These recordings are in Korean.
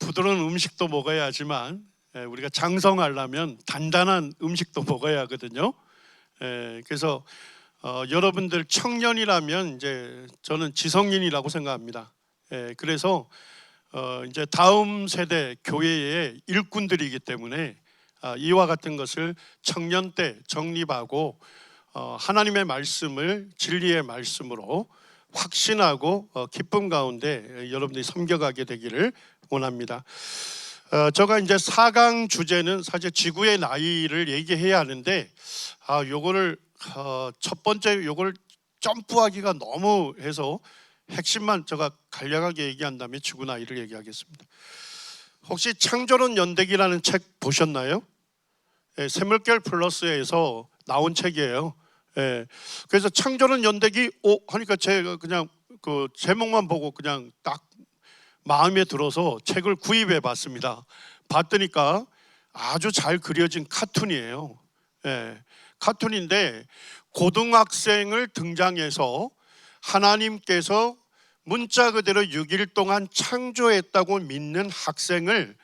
부드러운 음식도 먹어야 하지만 우리가 장성하려면 단단한 음식도 먹어야 하거든요. 그래서 여러분들 청년이라면 이제 저는 지성인이라고 생각합니다. 그래서 이제 다음 세대 교회의 일꾼들이기 때문에 이와 같은 것을 청년 때 정립하고 하나님의 말씀을 진리의 말씀으로 확신하고 기쁨 가운데 여러분들이 섬겨가게 되기를 원합니다. 제가 이제 4강 주제는 사실 지구의 나이를 얘기해야 하는데 요거를 첫 번째 요걸 점프하기가 너무 해서 핵심만 제가 간략하게 얘기한 다음에 지구 나이를 얘기하겠습니다. 혹시 창조론 연대기라는 책 보셨나요? 샘물결 플러스에서 나온 책이에요. 그래서 창조론 연대기 하니까 제가 그냥 그 제목만 보고 그냥 딱 마음에 들어서 책을 구입해 봤습니다. 봤더니까 아주 잘 그려진 카툰이에요. 카툰인데 고등학생을 등장해서 하나님께서 문자 그대로 6일 동안 창조했다고 믿는 학생을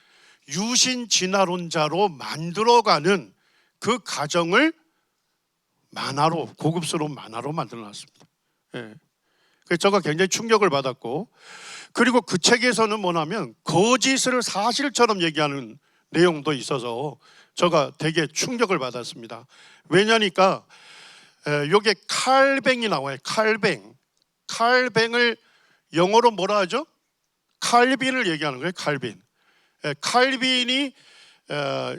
유신 진화론자로 만들어가는 그 과정을 만화로, 고급스러운 만화로 만들어놨습니다. 그래서 제가 굉장히 충격을 받았고, 그리고 그 책에서는 뭐냐면 거짓을 사실처럼 얘기하는 내용도 있어서 제가 되게 충격을 받았습니다. 왜냐니까 여기에 칼뱅이 나와요. 칼뱅을 영어로 뭐라 하죠? 칼빈을 얘기하는 거예요. 칼빈. 칼빈이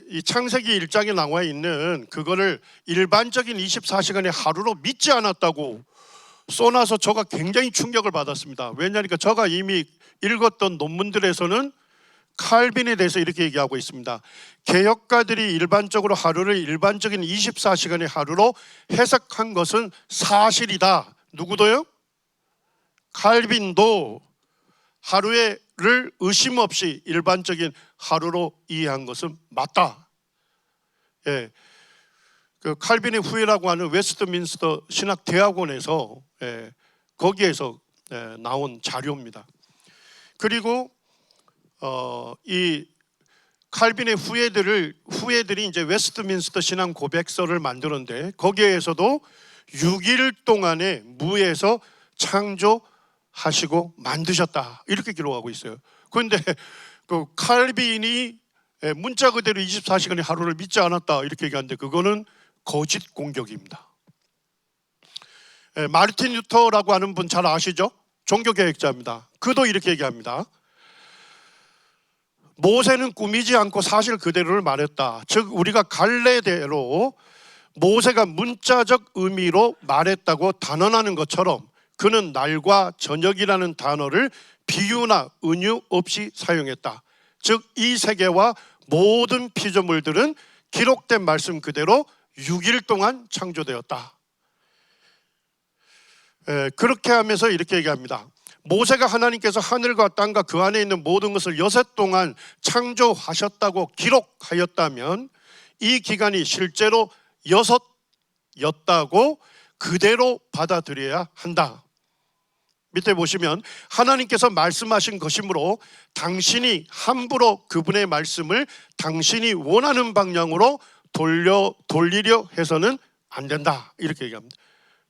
이 창세기 1장에 나와 있는 그거를 일반적인 24시간의 하루로 믿지 않았다고 써놔서 제가 굉장히 충격을 받았습니다. 왜냐니까 제가 이미 읽었던 논문들에서는 칼빈에 대해서 이렇게 얘기하고 있습니다. 개혁가들이 일반적으로 하루를 일반적인 24시간의 하루로 해석한 것은 사실이다. 누구도요? 칼빈도 하루를 의심 없이 일반적인 하루로 이해한 것은 맞다. 그 칼빈의 후예라고 하는 웨스트민스터 신학대학원에서 거기에서 나온 자료입니다. 그리고 이 칼빈의 후예들이 이제 웨스트민스터 신앙 고백서를 만드는데 거기에서도 6일 동안에 무에서 창조하시고 만드셨다 이렇게 기록하고 있어요. 그런데 그 칼빈이 문자 그대로 24시간의 하루를 믿지 않았다 이렇게 얘기하는데 그거는 거짓 공격입니다. 마르틴 루터라고 하는 분 잘 아시죠? 종교개혁자입니다. 그도 이렇게 얘기합니다. 모세는 꾸미지 않고 사실 그대로를 말했다. 즉 우리가 갈래대로 모세가 문자적 의미로 말했다고 단언하는 것처럼 그는 날과 저녁이라는 단어를 비유나 은유 없이 사용했다. 즉 이 세계와 모든 피조물들은 기록된 말씀 그대로 6일 동안 창조되었다. 그렇게 하면서 이렇게 얘기합니다. 모세가 하나님께서 하늘과 땅과 그 안에 있는 모든 것을 6 동안 창조하셨다고 기록하였다면 이 기간이 실제로 6였다고 그대로 받아들여야 한다. 밑에 보시면 하나님께서 말씀하신 것이므로 당신이 함부로 그분의 말씀을 당신이 원하는 방향으로 돌리려 해서는 안 된다 이렇게 얘기합니다.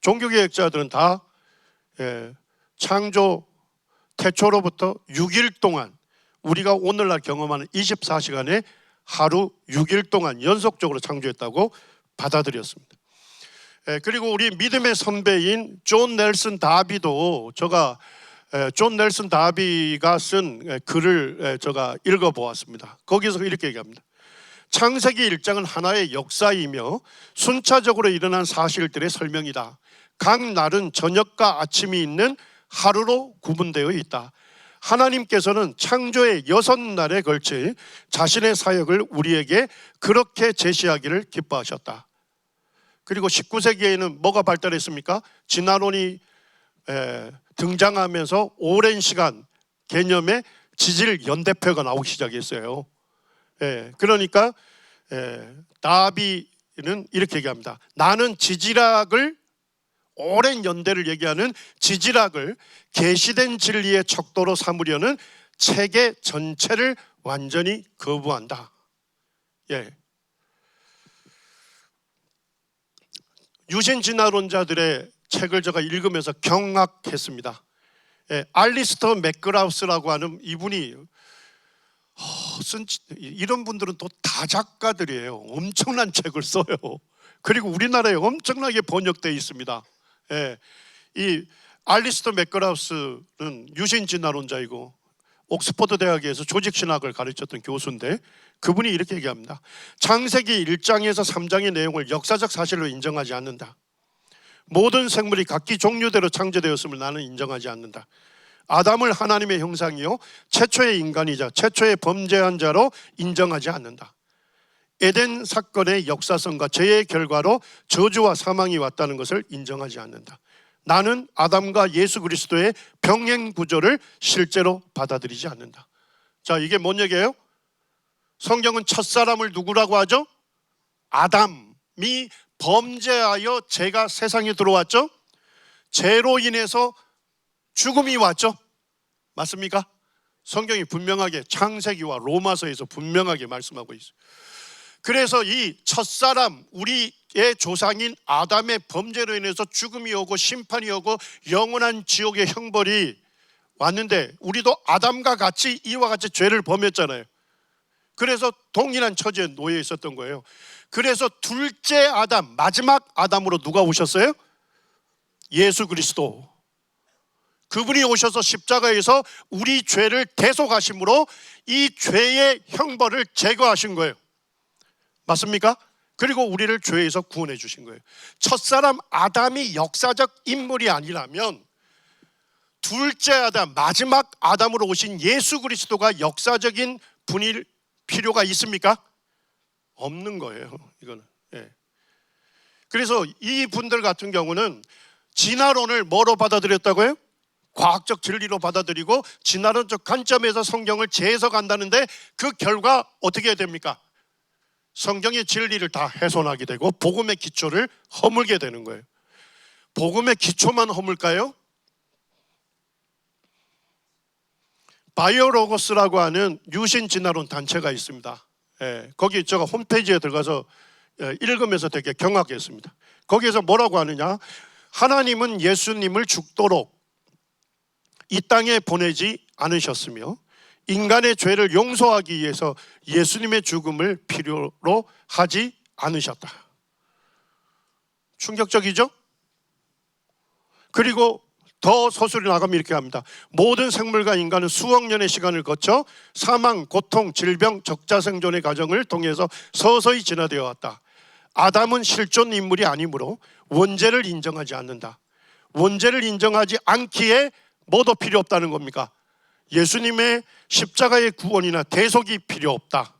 종교개혁자들은 다 창조 태초로부터 6일 동안 우리가 오늘날 경험하는 24시간에 하루 6일 동안 연속적으로 창조했다고 받아들였습니다. 그리고 우리 믿음의 선배인 존 넬슨 다비도 제가 존 넬슨 다비가 쓴 글을 제가 읽어보았습니다. 거기서 이렇게 얘기합니다. 창세기 1장은 하나의 역사이며 순차적으로 일어난 사실들의 설명이다. 각 날은 저녁과 아침이 있는 하루로 구분되어 있다. 하나님께서는 창조의 6날에 걸친 자신의 사역을 우리에게 그렇게 제시하기를 기뻐하셨다. 그리고 19세기에는 뭐가 발달했습니까? 진화론이 등장하면서 오랜 시간 개념의 지질 연대표가 나오기 시작했어요. 그러니까 다비는 이렇게 얘기합니다. 나는 지질학을 오랜 연대를 얘기하는 지질학을 계시된 진리의 척도로 삼으려는 체계 전체를 완전히 거부한다. 예. 유신 진화론자들의 책을 제가 읽으면서 경악했습니다. 예, 알리스터 맥그라우스라고 하는 이분이 이런 분들은 또 다작가들이에요. 엄청난 책을 써요. 그리고 우리나라에 엄청나게 번역되어 있습니다. 예, 이 알리스터 맥그라우스는 유신 진화론자이고 옥스퍼드 대학에서 조직신학을 가르쳤던 교수인데, 그분이 이렇게 얘기합니다. 창세기 1장에서 3장의 내용을 역사적 사실로 인정하지 않는다. 모든 생물이 각기 종류대로 창조되었음을 나는 인정하지 않는다. 아담을 하나님의 형상이요 최초의 인간이자 최초의 범죄한 자로 인정하지 않는다. 에덴 사건의 역사성과 죄의 결과로 저주와 사망이 왔다는 것을 인정하지 않는다. 나는 아담과 예수 그리스도의 병행 구조를 실제로 받아들이지 않는다. 자, 이게 뭔 얘기예요? 성경은 첫사람을 누구라고 하죠? 아담이 범죄하여 죄가 세상에 들어왔죠? 죄로 인해서 죽음이 왔죠? 맞습니까? 성경이 분명하게 창세기와 로마서에서 분명하게 말씀하고 있어요. 그래서 이 첫사람, 우리의 조상인 아담의 범죄로 인해서 죽음이 오고 심판이 오고 영원한 지옥의 형벌이 왔는데, 우리도 아담과 같이 이와 같이 죄를 범했잖아요. 그래서 동일한 처지에 놓여 있었던 거예요. 그래서 둘째 아담, 마지막 아담으로 누가 오셨어요? 예수 그리스도. 그분이 오셔서 십자가에서 우리 죄를 대속하심으로 이 죄의 형벌을 제거하신 거예요. 맞습니까? 그리고 우리를 죄에서 구원해 주신 거예요. 첫사람 아담이 역사적 인물이 아니라면 둘째 아담, 마지막 아담으로 오신 예수 그리스도가 역사적인 분일 필요가 있습니까? 없는 거예요, 이거는. 예. 그래서 이 분들 같은 경우는 진화론을 뭐로 받아들였다고요? 과학적 진리로 받아들이고 진화론적 관점에서 성경을 재해석한다는데, 그 결과 어떻게 됩니까? 성경의 진리를 다 훼손하게 되고 복음의 기초를 허물게 되는 거예요. 복음의 기초만 허물까요? 바이오로고스라고 하는 유신 진화론 단체가 있습니다. 예, 거기 제가 홈페이지에 들어가서 읽으면서 되게 경악했습니다. 거기에서 뭐라고 하느냐? 하나님은 예수님을 죽도록 이 땅에 보내지 않으셨으며 인간의 죄를 용서하기 위해서 예수님의 죽음을 필요로 하지 않으셨다. 충격적이죠? 그리고 더 서술이 나가면 이렇게 합니다. 모든 생물과 인간은 수억 년의 시간을 거쳐 사망, 고통, 질병, 적자생존의 과정을 통해서 서서히 진화되어 왔다. 아담은 실존 인물이 아니므로 원죄를 인정하지 않는다. 원죄를 인정하지 않기에 뭐도 필요 없다는 겁니까? 예수님의 십자가의 구원이나 대속이 필요 없다.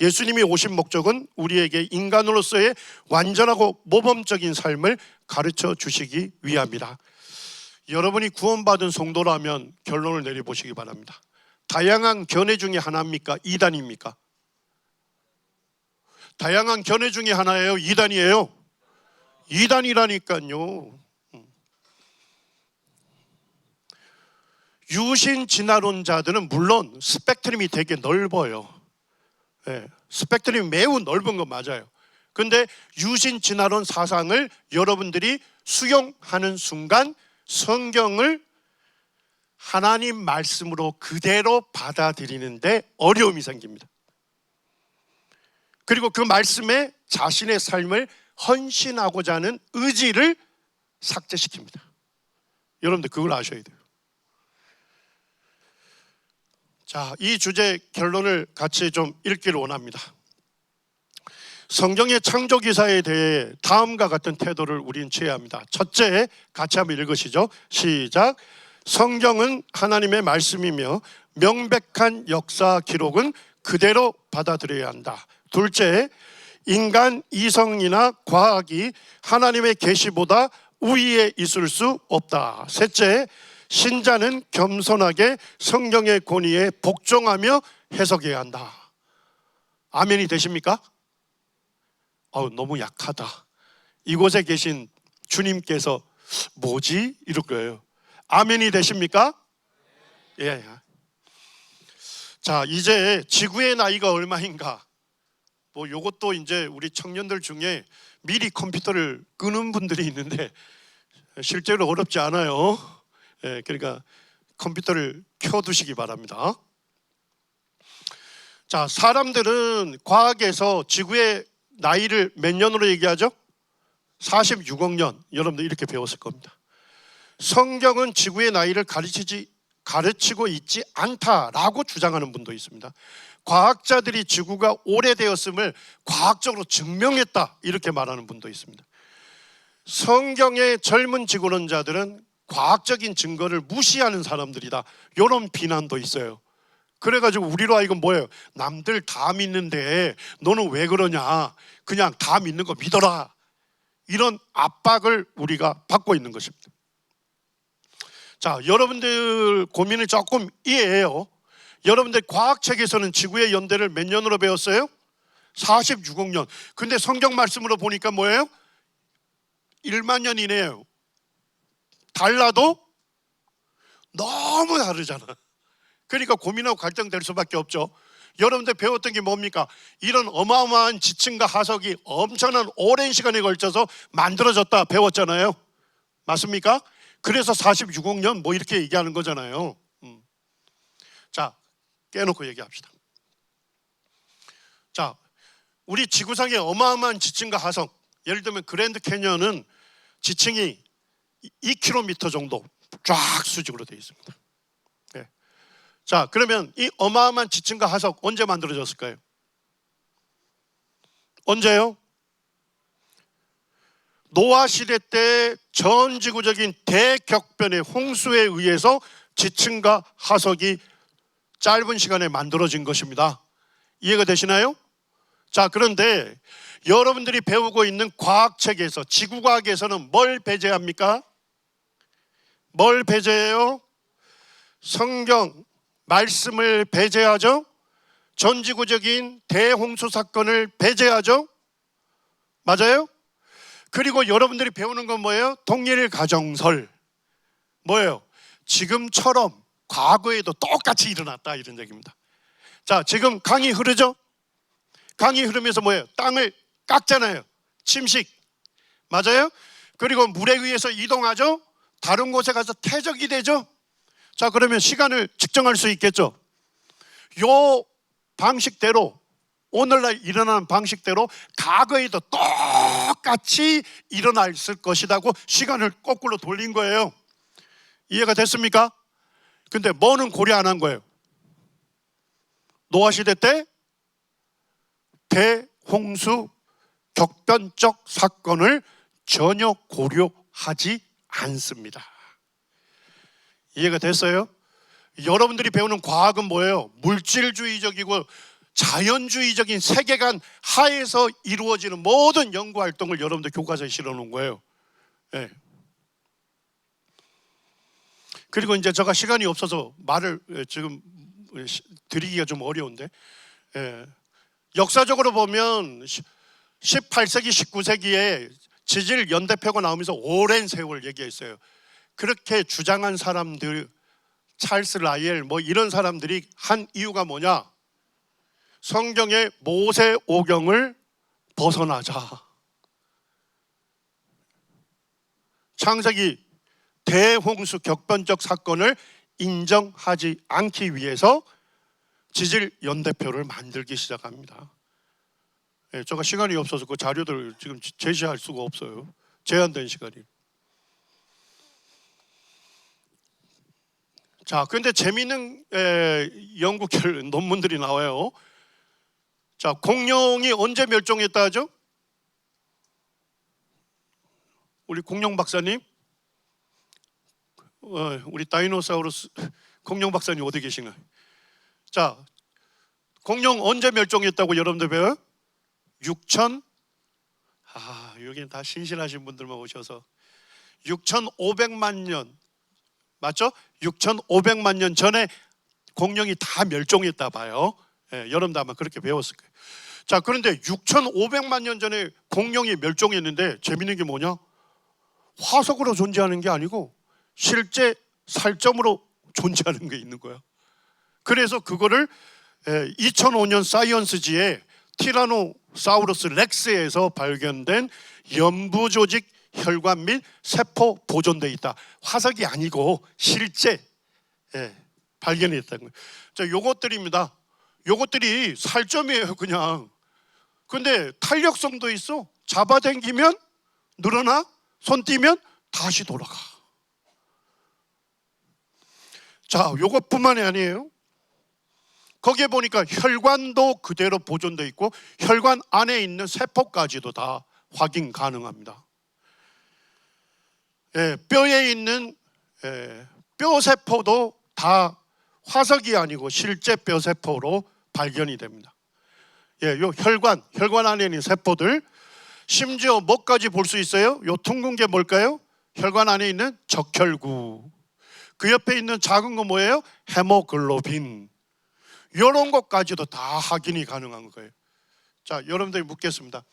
예수님이 오신 목적은 우리에게 인간으로서의 완전하고 모범적인 삶을 가르쳐 주시기 위함이다. 여러분이 구원받은 성도라면 결론을 내려보시기 바랍니다. 다양한 견해 중에 하나입니까? 이단입니까? 다양한 견해 중에 하나예요? 이단이에요? 이단이라니까요. 유신 진화론자들은 물론 스펙트럼이 되게 넓어요. 네, 스펙트럼이 매우 넓은 건 맞아요. 그런데 유신 진화론 사상을 여러분들이 수용하는 순간 성경을 하나님 말씀으로 그대로 받아들이는데 어려움이 생깁니다. 그리고 그 말씀에 자신의 삶을 헌신하고자 하는 의지를 삭제시킵니다. 여러분들 그걸 아셔야 돼요. 자, 이 주제 결론을 같이 좀 읽기를 원합니다. 성경의 창조 기사에 대해 다음과 같은 태도를 우리는 취해야 합니다. 첫째, 같이 한번 읽으시죠. 시작. 성경은 하나님의 말씀이며 명백한 역사 기록은 그대로 받아들여야 한다. 둘째, 인간 이성이나 과학이 하나님의 계시보다 우위에 있을 수 없다. 셋째, 신자는 겸손하게 성경의 권위에 복종하며 해석해야 한다. 아멘이 되십니까? 너무 약하다. 이곳에 계신 주님께서 뭐지? 이럴 거예요. 아멘이 되십니까? 예. 자, 이제 지구의 나이가 얼마인가? 뭐 요것도 이제 우리 청년들 중에 미리 컴퓨터를 끄는 분들이 있는데 실제로 어렵지 않아요. 예, 그러니까 컴퓨터를 켜두시기 바랍니다. 자, 사람들은 과학에서 지구의 나이를 몇 년으로 얘기하죠? 46억 년. 여러분들 이렇게 배웠을 겁니다. 성경은 지구의 나이를 가르치고 있지 않다라고 주장하는 분도 있습니다. 과학자들이 지구가 오래되었음을 과학적으로 증명했다 이렇게 말하는 분도 있습니다. 성경의 젊은 지구론자들은 과학적인 증거를 무시하는 사람들이다 이런 비난도 있어요. 그래가지고 우리로 하여금 뭐예요? 남들 다 믿는데 너는 왜 그러냐? 그냥 다 믿는 거 믿어라. 이런 압박을 우리가 받고 있는 것입니다. 자, 여러분들 고민을 조금 이해해요. 여러분들 과학책에서는 지구의 연대를 몇 년으로 배웠어요? 46억 년. 근데 성경 말씀으로 보니까 뭐예요? 1만 년이네요. 달라도 너무 다르잖아. 그러니까 고민하고 갈등될 수밖에 없죠. 여러분들 배웠던 게 뭡니까? 이런 어마어마한 지층과 하석이 엄청난 오랜 시간에 걸쳐서 만들어졌다 배웠잖아요. 맞습니까? 그래서 46억 년 뭐 이렇게 얘기하는 거잖아요. 자, 깨놓고 얘기합시다. 자, 우리 지구상의 어마어마한 지층과 하석, 예를 들면 그랜드 캐니언은 지층이 2km 정도 쫙 수직으로 되어 있습니다. 네. 자, 그러면 이 어마어마한 지층과 하석 언제 만들어졌을까요? 언제요? 노아 시대 때 전 지구적인 대격변의 홍수에 의해서 지층과 하석이 짧은 시간에 만들어진 것입니다. 이해가 되시나요? 자, 그런데 여러분들이 배우고 있는 과학책에서, 지구과학에서는 뭘 배제합니까? 뭘 배제해요? 성경 말씀을 배제하죠. 전지구적인 대홍수 사건을 배제하죠. 맞아요? 그리고 여러분들이 배우는 건 뭐예요? 동일 가정설. 뭐예요? 지금처럼 과거에도 똑같이 일어났다 이런 얘기입니다. 자, 지금 강이 흐르죠? 강이 흐르면서 뭐예요? 땅을 깎잖아요. 침식. 맞아요? 그리고 물에 의해서 이동하죠? 다른 곳에 가서 퇴적이 되죠? 자, 그러면 시간을 측정할 수 있겠죠? 요 방식대로, 오늘날 일어나는 방식대로 과거에도 똑같이 일어났을 것이라고 시간을 거꾸로 돌린 거예요. 이해가 됐습니까? 근데 뭐는 고려 안 한 거예요? 노아 시대 때 대홍수 격변적 사건을 전혀 고려하지 않습니다. 이해가 됐어요? 여러분들이 배우는 과학은 뭐예요? 물질주의적이고 자연주의적인 세계관 하에서 이루어지는 모든 연구활동을 여러분들 교과서에 실어놓은 거예요. 네. 그리고 이제 제가 시간이 없어서 말을 지금 드리기가 좀 어려운데, 역사적으로 보면 18세기, 19세기에 지질 연대표가 나오면서 오랜 세월 얘기했어요. 그렇게 주장한 사람들, 찰스 라이엘 뭐 이런 사람들이 한 이유가 뭐냐? 성경의 모세오경을 벗어나자. 창세기 대홍수 격변적 사건을 인정하지 않기 위해서 지질 연대표를 만들기 시작합니다. 제가 시간이 없어서 그 자료들을 지금 제시할 수가 없어요. 제한된 시간이. 자, 그런데 재미있는 연구 논문들이 나와요. 자, 공룡이 언제 멸종했다 하죠? 우리 공룡 박사님, 우리 다이노사우루스 공룡 박사님 어디 계시나요? 자, 공룡 언제 멸종했다고 여러분들 배워요? 6천, 여기는 다 신실하신 분들만 오셔서 6,500만 년, 맞죠? 6,500만 년 전에 공룡이 다 멸종했다 봐요. 여러분도 아마 그렇게 배웠을 거예요. 자, 그런데 6,500만 년 전에 공룡이 멸종했는데 재밌는 게 뭐냐? 화석으로 존재하는 게 아니고 실제 살점으로 존재하는 게 있는 거야. 그래서 그거를 2005년 사이언스지에 티라노사우루스 렉스에서 발견된 연부 조직 혈관 및 세포 보존돼 있다. 화석이 아니고 실제 발견이 됐다는 거예요. 자, 요것들입니다. 요것들이 살점이에요, 그냥. 근데 탄력성도 있어. 잡아당기면 늘어나, 손 띄면 다시 돌아가. 자, 요것뿐만이 아니에요. 거기에 보니까 혈관도 그대로 보존돼 있고 혈관 안에 있는 세포까지도 다 확인 가능합니다. 뼈에 있는 뼈 세포도 다 화석이 아니고 실제 뼈 세포로 발견이 됩니다. 요 혈관 안에 있는 세포들, 심지어 뭐까지 볼 수 있어요? 요 둥근 게 뭘까요? 혈관 안에 있는 적혈구. 그 옆에 있는 작은 거 뭐예요? 헤모글로빈. 이런 것까지도 다 확인이 가능한 거예요. 자, 여러분들이 묻겠습니다.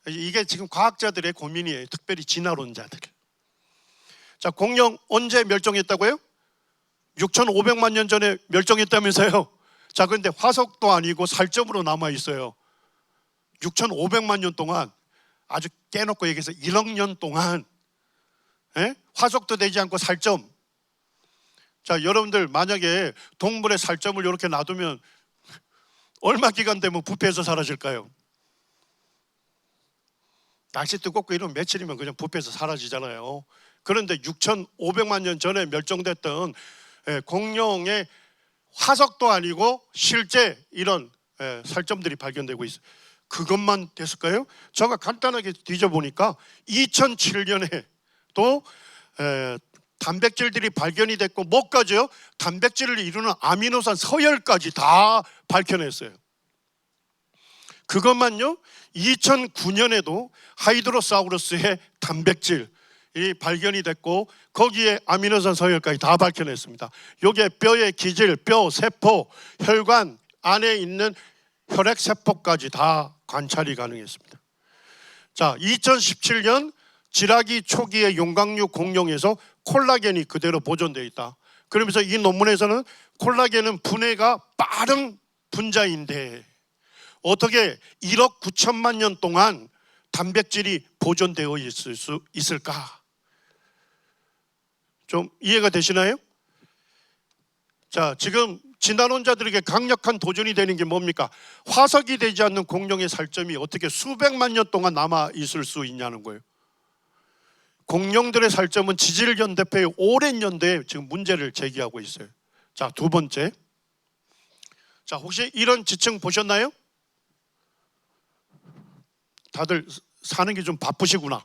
이게 지금 과학자들의 고민이에요. 특별히 진화론자들. 자, 공룡 언제 멸종했다고요? 6,500만 년 전에 멸종했다면서요. 자, 그런데 화석도 아니고 살점으로 남아 있어요. 6,500만 년 동안, 아주 깨놓고 얘기해서 1억 년 동안 화석도 되지 않고 살점. 자, 여러분들 만약에 동물의 살점을 이렇게 놔두면 얼마 기간 되면 부패해서 사라질까요? 날씨 뜨겁고 이러면 며칠이면 그냥 부패해서 사라지잖아요. 그런데 6,500만 년 전에 멸종됐던 공룡의 화석도 아니고 실제 이런 살점들이 발견되고 있어요. 그것만 됐을까요? 제가 간단하게 뒤져보니까 2007년에 또 단백질들이 발견이 됐고 뭐까지요? 단백질을 이루는 아미노산 서열까지 다 밝혀냈어요. 그것만요, 2009년에도 하이드로사우루스의 단백질이 발견이 됐고 거기에 아미노산 서열까지 다 밝혀냈습니다. 이게 뼈의 기질, 뼈, 세포, 혈관 안에 있는 혈액세포까지 다 관찰이 가능했습니다. 자, 2017년 지라기 초기의 용광류 공룡에서 콜라겐이 그대로 보존되어 있다. 그러면서 이 논문에서는 콜라겐은 분해가 빠른 분자인데 어떻게 1억 9천만 년 동안 단백질이 보존되어 있을 수 있을까? 좀 이해가 되시나요? 자, 지금 진화론자들에게 강력한 도전이 되는 게 뭡니까? 화석이 되지 않는 공룡의 살점이 어떻게 수백만 년 동안 남아 있을 수 있냐는 거예요. 공룡들의 살점은 지질연대표의 오랜 연대에 지금 문제를 제기하고 있어요. 자, 두 번째. 자, 혹시 이런 지층 보셨나요? 다들 사는 게 좀 바쁘시구나.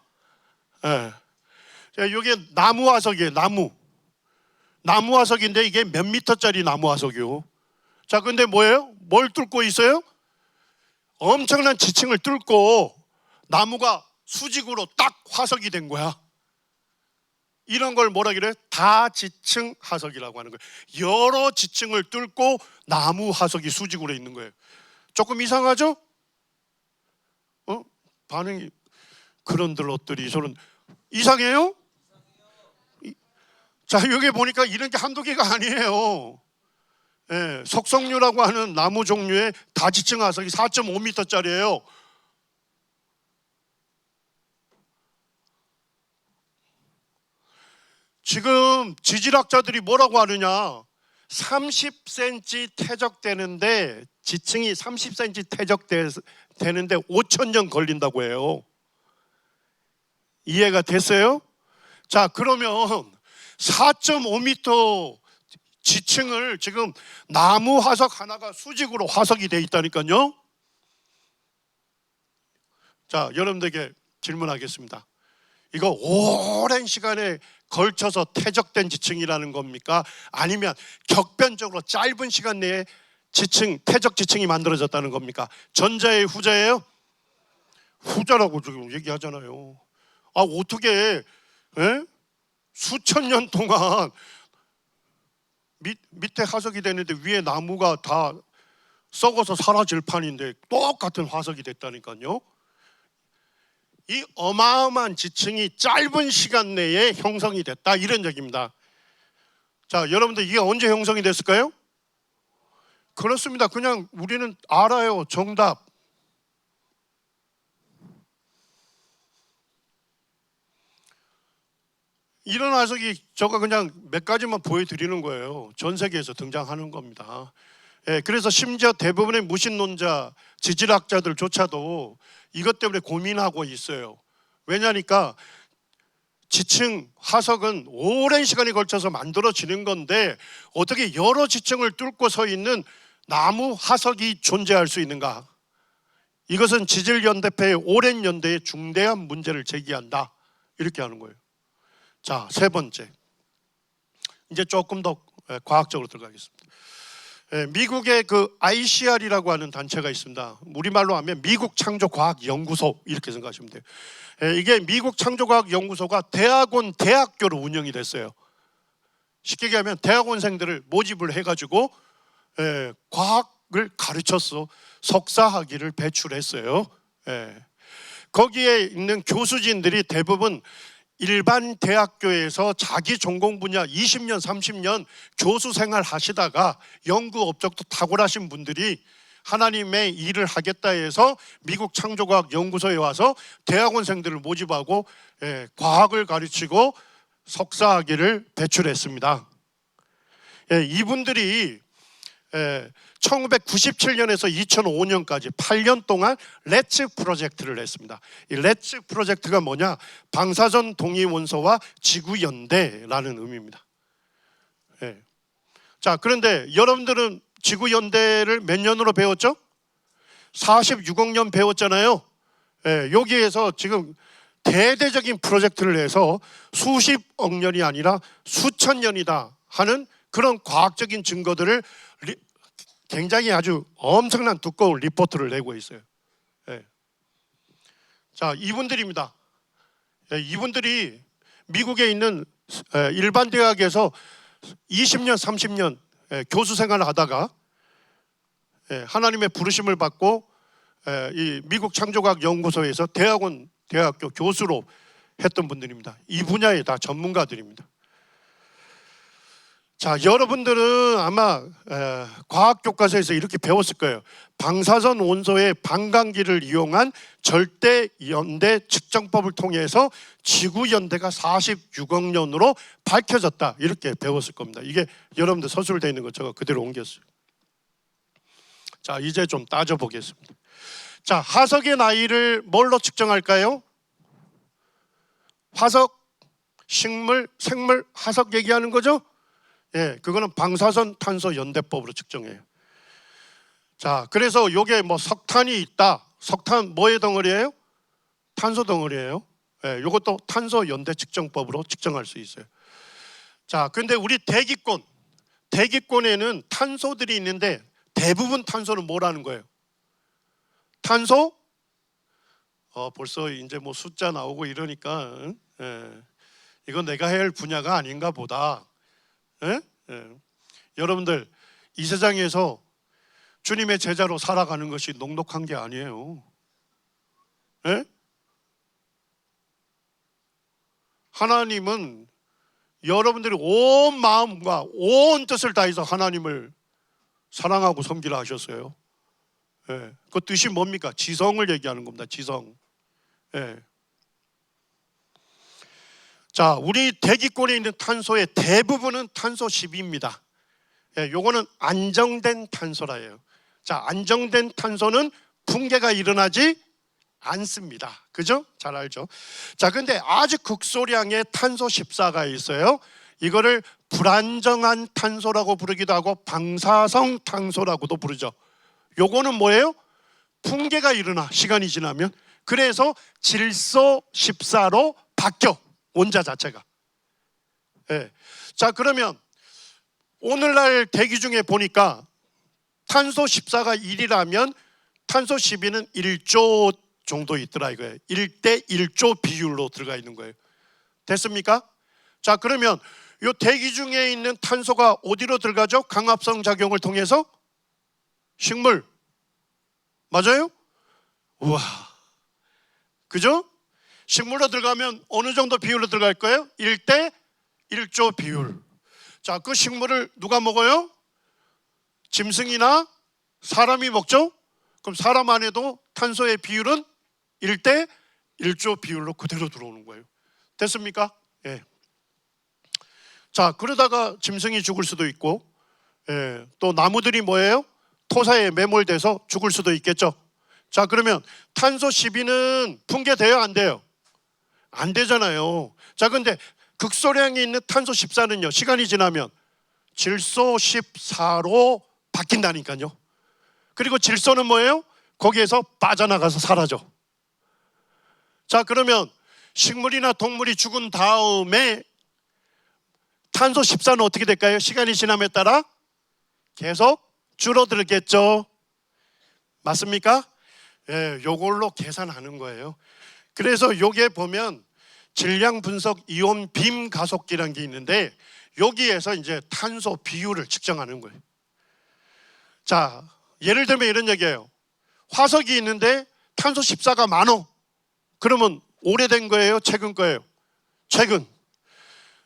자, 이게 나무 화석이에요. 나무 화석인데 이게 몇 미터짜리 나무 화석이요. 자, 근데 뭐예요? 뭘 뚫고 있어요? 엄청난 지층을 뚫고 나무가 수직으로 딱 화석이 된 거야. 이런 걸 뭐라 그래요? 다지층 화석이라고 하는 거예요. 여러 지층을 뚫고 나무 화석이 수직으로 있는 거예요. 조금 이상하죠? 반응이 그런들 것들이 저는 이상해요? 자, 여기 보니까 이런 게 한두 개가 아니에요. 석성류라고 하는 나무 종류의 다지층 화석이 4.5m짜리예요. 지금 지질학자들이 뭐라고 하느냐, 30cm 퇴적되는데, 지층이 30cm 퇴적되는데 5,000년 걸린다고 해요. 이해가 됐어요? 자, 그러면 4.5m 지층을 지금 나무 화석 하나가 수직으로 화석이 돼 있다니까요. 자, 여러분들에게 질문하겠습니다. 이거 오랜 시간에 걸쳐서 퇴적된 지층이라는 겁니까? 아니면 격변적으로 짧은 시간 내에 퇴적 지층이 만들어졌다는 겁니까? 전자예요, 후자예요? 후자라고 지금 얘기하잖아요. 아, 어떻게 수천 년 동안 밑에 화석이 되는데 위에 나무가 다 썩어서 사라질 판인데 똑같은 화석이 됐다니까요. 이 어마어마한 지층이 짧은 시간 내에 형성이 됐다, 이런 얘기입니다. 자, 여러분들 이게 언제 형성이 됐을까요? 그렇습니다. 그냥 우리는 알아요. 정답. 이런 화석이 저가 그냥 몇 가지만 보여드리는 거예요. 전 세계에서 등장하는 겁니다. 예, 그래서 심지어 대부분의 무신론자, 지질학자들조차도 이것 때문에 고민하고 있어요. 왜냐니까 지층, 화석은 오랜 시간이 걸쳐서 만들어지는 건데 어떻게 여러 지층을 뚫고 서 있는 나무 화석이 존재할 수 있는가? 이것은 지질연대패의 오랜 연대에 중대한 문제를 제기한다. 이렇게 하는 거예요. 자, 세 번째. 이제 조금 더 과학적으로 들어가겠습니다. 미국의 그 ICR이라고 하는 단체가 있습니다. 우리말로 하면 미국 창조과학연구소 이렇게 생각하시면 돼요. 이게 미국 창조과학연구소가 대학원, 대학교로 운영이 됐어요. 쉽게 얘기하면 대학원생들을 모집을 해가지고 과학을 가르쳤어. 석사학위를 배출했어요. 거기에 있는 교수진들이 대부분 일반 대학교에서 자기 전공 분야 20년, 30년 교수 생활 하시다가 연구 업적도 탁월하신 분들이 하나님의 일을 하겠다 해서 미국 창조과학 연구소에 와서 대학원생들을 모집하고 과학을 가르치고 석사학위를 배출했습니다. 이분들이 1997년에서 2005년까지 8년 동안 레츠 프로젝트를 했습니다. 이 레츠 프로젝트가 뭐냐? 방사선 동위원소와 지구연대라는 의미입니다. 자, 그런데 여러분들은 지구연대를 몇 년으로 배웠죠? 46억 년 배웠잖아요. 여기에서 지금 대대적인 프로젝트를 해서 수십억 년이 아니라 수천 년이다 하는 그런 과학적인 증거들을 굉장히 아주 엄청난 두꺼운 리포트를 내고 있어요. 자, 이분들입니다. 이분들이 미국에 있는 일반 대학에서 20년, 30년 교수 생활을 하다가 하나님의 부르심을 받고 이 미국 창조과학 연구소에서 대학원, 대학교 교수로 했던 분들입니다. 이 분야에 다 전문가들입니다. 자, 여러분들은 아마 과학 교과서에서 이렇게 배웠을 거예요. 방사선 원소의 반감기를 이용한 절대 연대 측정법을 통해서 지구 연대가 46억 년으로 밝혀졌다. 이렇게 배웠을 겁니다. 이게 여러분들 서술되어 있는 거 제가 그대로 옮겼어요. 자, 이제 좀 따져 보겠습니다. 자, 화석의 나이를 뭘로 측정할까요? 화석, 식물, 생물, 화석 얘기하는 거죠? 그거는 방사선 탄소 연대법으로 측정해요. 자, 그래서 요게 뭐 석탄이 있다. 석탄 뭐의 덩어리예요? 탄소 덩어리예요. 요것도 탄소 연대 측정법으로 측정할 수 있어요. 자, 근데 우리 대기권에는 탄소들이 있는데 대부분 탄소는 뭐라는 거예요? 탄소? 벌써 이제 뭐 숫자 나오고 이러니까 이건 내가 해야 할 분야가 아닌가 보다. 여러분들 이 세상에서 주님의 제자로 살아가는 것이 녹록한 게 아니에요. 하나님은 여러분들이 온 마음과 온 뜻을 다해서 하나님을 사랑하고 섬기라 하셨어요. 그 뜻이 뭡니까? 지성을 얘기하는 겁니다. 지성. 자, 우리 대기권에 있는 탄소의 대부분은 탄소 10입니다. 요거는 안정된 탄소라예요. 자, 안정된 탄소는 붕괴가 일어나지 않습니다. 그죠? 잘 알죠? 자, 근데 아주 극소량의 탄소 14가 있어요. 이거를 불안정한 탄소라고 부르기도 하고 방사성 탄소라고도 부르죠. 요거는 뭐예요? 붕괴가 일어나, 시간이 지나면. 그래서 질소 14로 바뀌어, 원자 자체가. 자, 그러면 오늘날 대기 중에 보니까 탄소 14가 1이라면 탄소 12는 1조 정도 있더라 이거예요. 1대 1조 비율로 들어가 있는 거예요. 됐습니까? 자, 그러면 이 대기 중에 있는 탄소가 어디로 들어가죠? 강합성 작용을 통해서 식물. 맞아요? 우와, 그죠? 식물로 들어가면 어느 정도 비율로 들어갈 거예요? 1대 1조 비율. 자, 그 식물을 누가 먹어요? 짐승이나 사람이 먹죠? 그럼 사람 안에도 탄소의 비율은 1대 1조 비율로 그대로 들어오는 거예요. 됐습니까? 예. 자, 그러다가 짐승이 죽을 수도 있고, 예, 또 나무들이 뭐예요? 토사에 매몰돼서 죽을 수도 있겠죠. 자, 그러면 탄소 12는 붕괴돼요, 안 돼요? 안 되잖아요. 자, 근데 극소량이 있는 탄소 14는요, 시간이 지나면 질소 14로 바뀐다니까요. 그리고 질소는 뭐예요? 거기에서 빠져나가서 사라져. 자, 그러면 식물이나 동물이 죽은 다음에 탄소 14는 어떻게 될까요? 시간이 지남에 따라 계속 줄어들겠죠. 맞습니까? 예, 요걸로 계산하는 거예요. 그래서 요게 보면 질량 분석 이온 빔 가속기라는 게 있는데 여기에서 이제 탄소 비율을 측정하는 거예요. 자, 예를 들면 이런 얘기예요. 화석이 있는데 탄소 14가 많어. 그러면 오래된 거예요? 최근 거예요? 최근.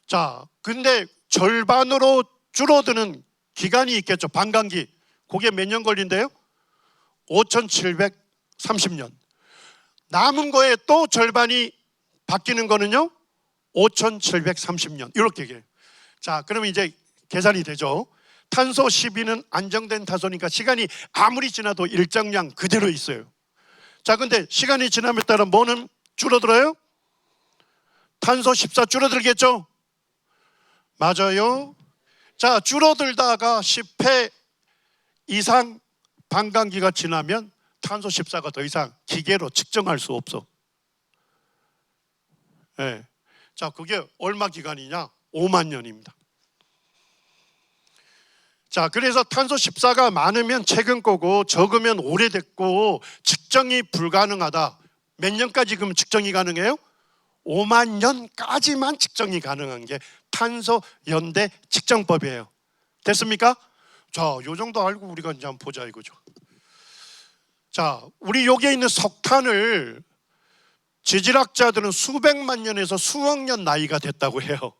자, 근데 절반으로 줄어드는 기간이 있겠죠. 반감기. 그게 몇 년 걸린대요? 5730년. 남은 거에 또 절반이 바뀌는 거는요? 5730년. 이렇게 얘기해요. 자, 그러면 이제 계산이 되죠. 탄소 12는 안정된 탄소니까 시간이 아무리 지나도 일정량 그대로 있어요. 자, 근데 시간이 지남에 따라 뭐는 줄어들어요? 탄소 14 줄어들겠죠? 맞아요. 자, 줄어들다가 10회 이상 반감기가 지나면 탄소 14가 더 이상 기계로 측정할 수 없어. 네. 자, 그게 얼마 기간이냐? 5만 년입니다. 자, 그래서 탄소 14가 많으면 최근 거고 적으면 오래됐고 측정이 불가능하다. 몇 년까지 그럼 측정이 가능해요? 5만 년까지만 측정이 가능한 게 탄소 연대 측정법이에요. 됐습니까? 자, 요 정도 알고 우리가 이제 한번 보자 이거죠. 자, 우리 여기에 있는 석탄을 지질학자들은 수백만 년에서 수억 년 나이가 됐다고 해요.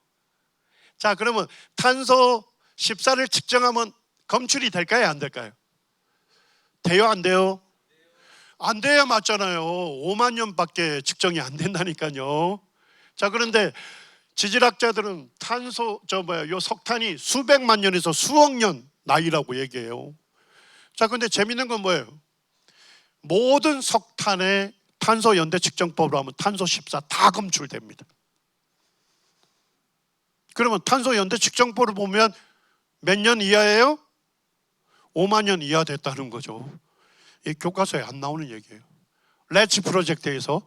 자, 그러면 탄소 14를 측정하면 검출이 될까요? 안 될까요? 돼요? 안 돼요? 안 돼야 맞잖아요. 5만 년밖에 측정이 안 된다니까요. 자, 그런데 지질학자들은 요 석탄이 수백만 년에서 수억 년 나이라고 얘기해요. 자, 근데 재밌는 건 뭐예요? 모든 석탄의 탄소 연대 측정법으로 하면 탄소 14 다 검출됩니다. 그러면 탄소 연대 측정법을 보면 몇 년 이하예요? 5만 년 이하 됐다는 거죠. 이 교과서에 안 나오는 얘기예요. 레츠 프로젝트에서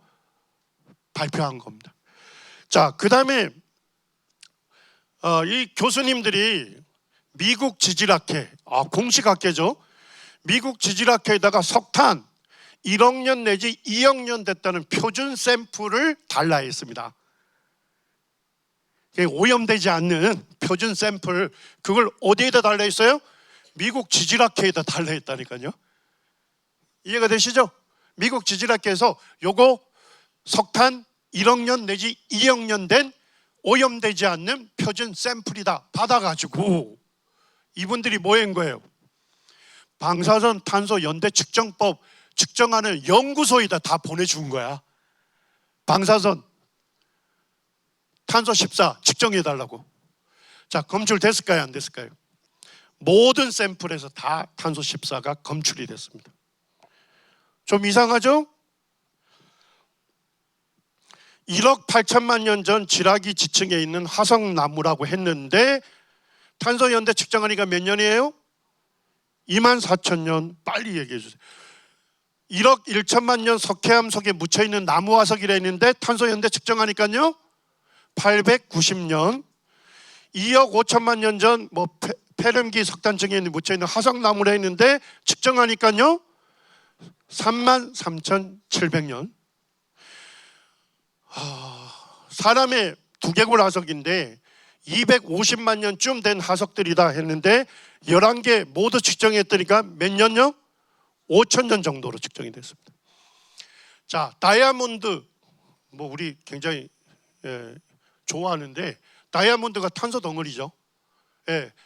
발표한 겁니다. 자, 그 다음에 이 교수님들이 미국 지질학회, 공식 학회죠. 미국 지질학회에다가 석탄 1억 년 내지 2억 년 됐다는 표준 샘플을 달라 했습니다. 오염되지 않는 표준 샘플, 그걸 어디에다 달라 했어요? 미국 지질학회에다 달라 했다니까요. 이해가 되시죠? 미국 지질학회에서 요거 석탄 1억 년 내지 2억 년 된 오염되지 않는 표준 샘플이다 받아가지고 이분들이 뭐 한 거예요? 방사선 탄소 연대 측정법 측정하는 연구소에다 다 보내준 거야. 방사선 탄소 14 측정해 달라고. 자, 검출됐을까요? 안 됐을까요? 모든 샘플에서 다 탄소 14가 검출이 됐습니다. 좀 이상하죠? 1억 8천만 년 전 지라기 지층에 있는 화석나무라고 했는데 탄소 연대 측정하니까 몇 년이에요? 2만 4천 년. 빨리 얘기해 주세요. 1억 1천만 년 석회암 속에 묻혀있는 나무 화석이라 했는데 탄소 연대 측정하니까요 890년. 2억 5천만 년 전 페름기 석탄층에 묻혀있는 화석나무라 했는데 측정하니까요 3만 3,700년. 사람의 두개골 화석인데 250만 년쯤 된 화석들이다 했는데 11개 모두 측정했더니까 몇 년요? 5천 년 정도로 측정이 됐습니다. 자, 다이아몬드 우리 굉장히 좋아하는데 다이아몬드가 탄소 덩어리죠.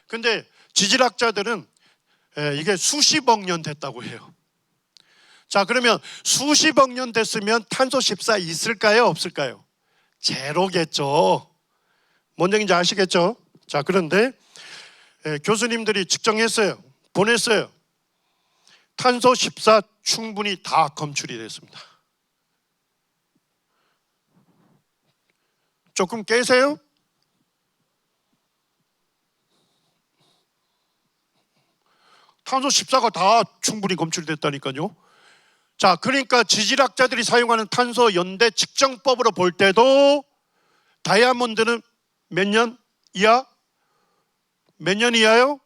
근데 지질학자들은 이게 수십억 년 됐다고 해요. 자, 그러면 수십억 년 됐으면 탄소 14 있을까요? 없을까요? 제로겠죠. 뭔 얘기인지 아시겠죠? 자, 그런데 교수님들이 측정했어요. 보냈어요. 탄소 14 충분히 다 검출이 됐습니다. 조금 깨세요? 탄소 14가 다 충분히 검출됐다니까요. 자, 그러니까 지질학자들이 사용하는 탄소 연대 측정법으로 볼 때도 다이아몬드는 몇 년 이하? 몇 년 이하요?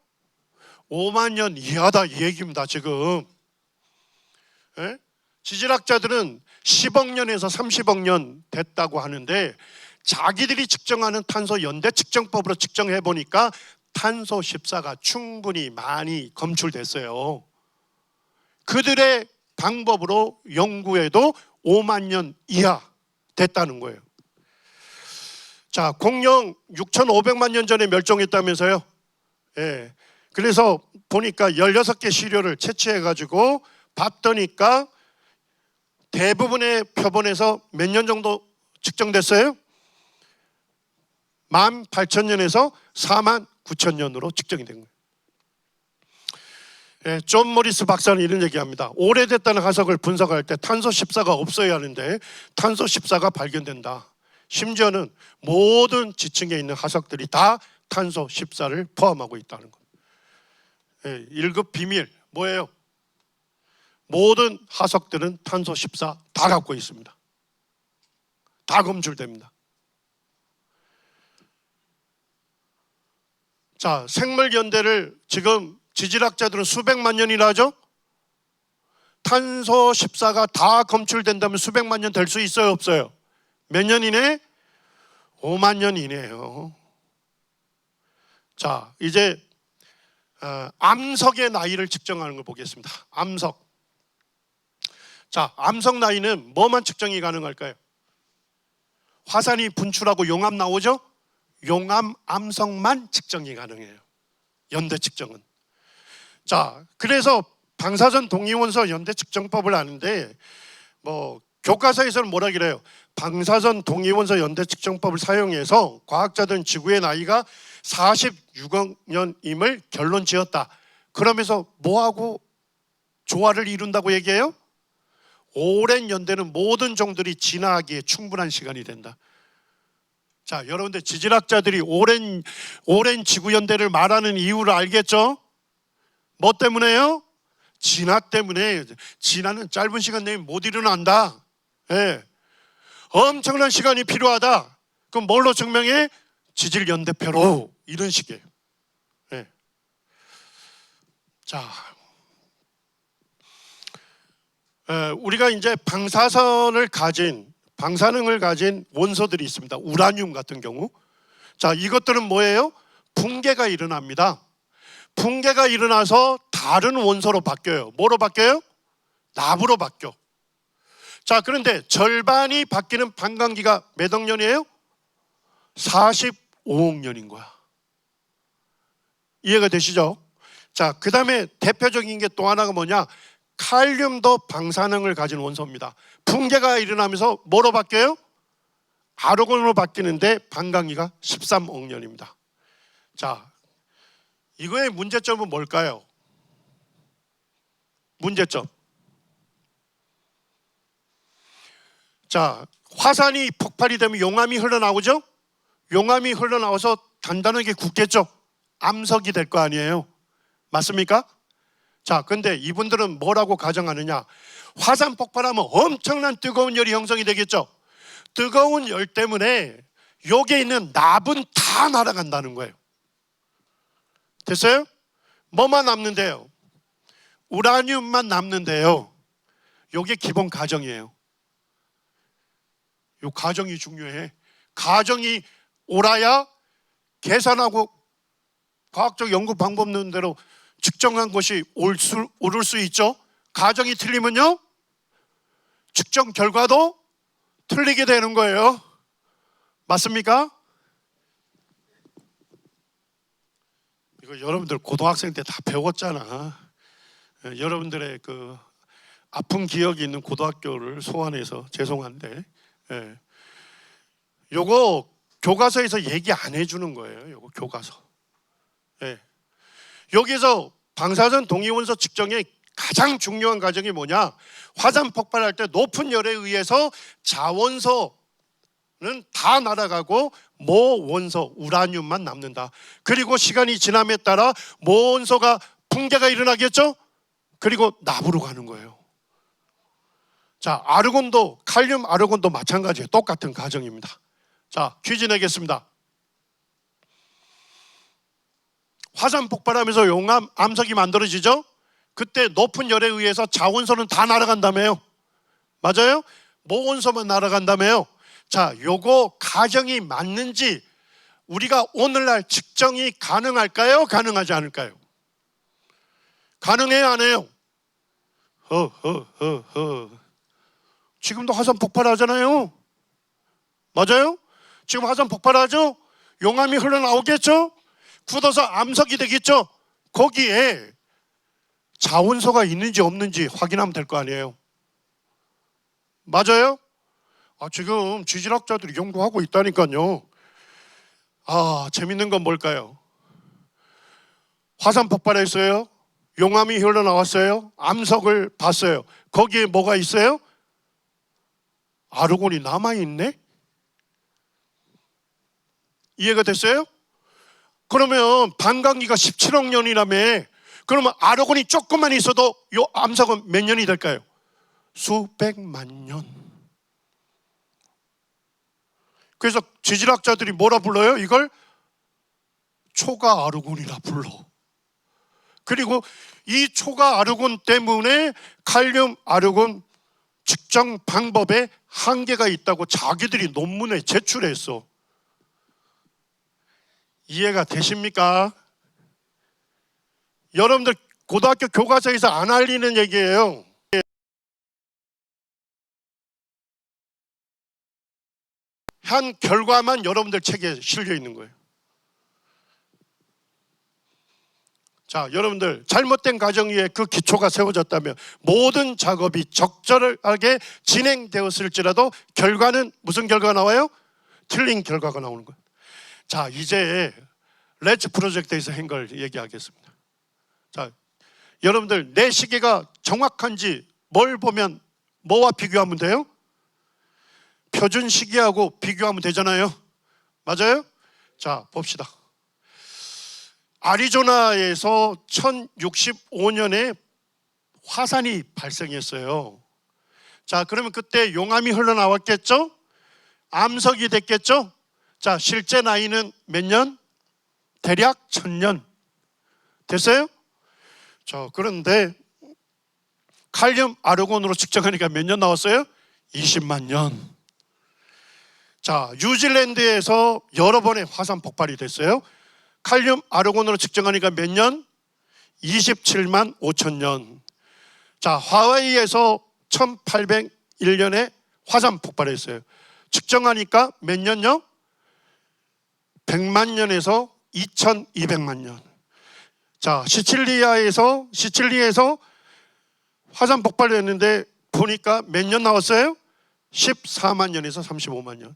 5만 년 이하다 이 얘기입니다. 지금 지질학자들은 10억 년에서 30억 년 됐다고 하는데 자기들이 측정하는 탄소 연대 측정법으로 측정해 보니까 탄소 14가 충분히 많이 검출됐어요. 그들의 방법으로 연구해도 5만 년 이하 됐다는 거예요. 자, 공룡 6,500만 년 전에 멸종했다면서요. 그래서 보니까 16개 시료를 채취해가지고 봤더니까 대부분의 표본에서 몇 년 정도 측정됐어요? 18,000년에서 49,000년으로 측정이 된 거예요. 존 모리스 박사는 이런 얘기합니다. 오래됐다는 화석을 분석할 때 탄소 14가 없어야 하는데 탄소 14가 발견된다. 심지어는 모든 지층에 있는 화석들이 다 탄소 14를 포함하고 있다는 겁니다. 1급 비밀 뭐예요? 모든 화석들은 탄소 14 다 갖고 있습니다. 다 검출됩니다. 자, 생물 연대를 지금 지질학자들은 수백만 년이나 하죠? 탄소 14가 다 검출된다면 수백만 년 될 수 있어요, 없어요? 몇 년 이내? 5만 년 이내요. 자, 이제 암석의 나이를 측정하는 걸 보겠습니다. 암석. 자, 암석 나이는 뭐만 측정이 가능할까요? 화산이 분출하고 용암 나오죠? 용암 암석만 측정이 가능해요. 연대 측정은. 자, 그래서 방사선 동위원소 연대 측정법을 아는데 교과서에서는 뭐라 그래요? 방사선 동위원소 연대 측정법을 사용해서 과학자들은 지구의 나이가 46억 년임을 결론 지었다. 그러면서 뭐하고 조화를 이룬다고 얘기해요? 오랜 연대는 모든 종들이 진화하기에 충분한 시간이 된다. 자, 여러분들 지질학자들이 오랜 지구 연대를 말하는 이유를 알겠죠? 뭐 때문에요? 진화 때문에. 진화는 짧은 시간 내에 못 일어난다. 엄청난 시간이 필요하다. 그럼 뭘로 증명해? 지질 연대표로. 이런 식이에요. 자, 우리가 이제 방사능을 가진 원소들이 있습니다. 우라늄 같은 경우. 자, 이것들은 뭐예요? 붕괴가 일어납니다. 붕괴가 일어나서 다른 원소로 바뀌어요. 뭐로 바뀌어요? 납으로 바뀌어. 자, 그런데 절반이 바뀌는 반감기가 몇 억 년이에요? 45억 년인 거야. 이해가 되시죠? 자, 그 다음에 대표적인 게 또 하나가 뭐냐? 칼륨도 방사능을 가진 원소입니다. 붕괴가 일어나면서 뭐로 바뀌어요? 아르곤으로 바뀌는데 반감기가 13억 년입니다. 자, 이거의 문제점은 뭘까요? 문제점. 자, 화산이 폭발이 되면 용암이 흘러나오죠? 용암이 흘러나와서 단단하게 굳겠죠? 암석이 될 거 아니에요? 맞습니까? 자, 근데 이분들은 뭐라고 가정하느냐? 화산 폭발하면 엄청난 뜨거운 열이 형성이 되겠죠? 뜨거운 열 때문에 여기에 있는 납은 다 날아간다는 거예요. 됐어요? 뭐만 남는데요? 우라늄만 남는데요. 이게 기본 가정이에요. 이 가정이 중요해. 가정이 옳아야 계산하고 과학적 연구 방법론대로 측정한 것이 오를 수 있죠. 가정이 틀리면요, 측정 결과도 틀리게 되는 거예요. 맞습니까? 이거 여러분들 고등학생 때 다 배웠잖아. 여러분들의 그 아픈 기억이 있는 고등학교를 소환해서 죄송한데, 요거 교과서에서 얘기 안 해주는 거예요. 요거 교과서. 여기서 방사선 동위원소 측정의 가장 중요한 과정이 뭐냐? 화산 폭발할 때 높은 열에 의해서 자원소는 다 날아가고 모원소 우라늄만 남는다. 그리고 시간이 지남에 따라 모원소가 붕괴가 일어나겠죠? 그리고 나부로 가는 거예요. 자, 아르곤도, 칼륨 아르곤도 마찬가지예요. 똑같은 과정입니다. 자, 퀴즈 내겠습니다. 화산 폭발하면서 용암, 암석이 만들어지죠? 그때 높은 열에 의해서 자원소는 다 날아간다며요. 맞아요? 모원소만 날아간다며요. 자, 요거 가정이 맞는지 우리가 오늘날 측정이 가능할까요? 가능하지 않을까요? 가능해요? 안 해요? 지금도 화산 폭발하잖아요. 맞아요? 지금 화산 폭발하죠? 용암이 흘러나오겠죠? 굳어서 암석이 되겠죠? 거기에 자원소가 있는지 없는지 확인하면 될 거 아니에요. 맞아요? 지금 지질학자들이 연구하고 있다니까요. 재밌는 건 뭘까요? 화산 폭발했어요. 용암이 흘러나왔어요. 암석을 봤어요. 거기에 뭐가 있어요? 아르곤이 남아있네? 이해가 됐어요? 그러면 반감기가 17억 년이라며, 그러면 아르곤이 조금만 있어도 이 암석은 몇 년이 될까요? 수백만 년. 그래서 지질학자들이 뭐라 불러요? 이걸 초가 아르곤이라 불러. 그리고 이 초가 아르곤 때문에 칼륨 아르곤 측정 방법에 한계가 있다고 자기들이 논문에 제출했어. 이해가 되십니까? 여러분들 고등학교 교과서에서 안 알리는 얘기예요. 한 결과만 여러분들 책에 실려 있는 거예요. 자, 여러분들 잘못된 가정 위에 그 기초가 세워졌다면 모든 작업이 적절하게 진행되었을지라도 결과는 무슨 결과가 나와요? 틀린 결과가 나오는 거예요. 자, 이제 렛츠 프로젝트에서 한 걸 얘기하겠습니다. 자, 여러분들 내 시계가 정확한지 뭘 보면 뭐와 비교하면 돼요? 표준 시계하고 비교하면 되잖아요. 맞아요? 자, 봅시다. 아리조나에서 1065년에 화산이 발생했어요. 자, 그러면 그때 용암이 흘러나왔겠죠? 암석이 됐겠죠? 자, 실제 나이는 몇 년? 대략 1000년. 됐어요? 자, 그런데 칼륨 아르곤으로 측정하니까 몇 년 나왔어요? 20만 년. 자, 뉴질랜드에서 여러 번의 화산 폭발이 됐어요. 칼륨 아르곤으로 측정하니까 몇 년? 27만 5천 년. 자, 하와이에서 1801년에 화산 폭발했어요. 측정하니까 몇 년요? 100만 년에서 2200만 년. 자, 시칠리에서 화산 폭발했는데 보니까 몇 년 나왔어요? 14만 년에서 35만 년.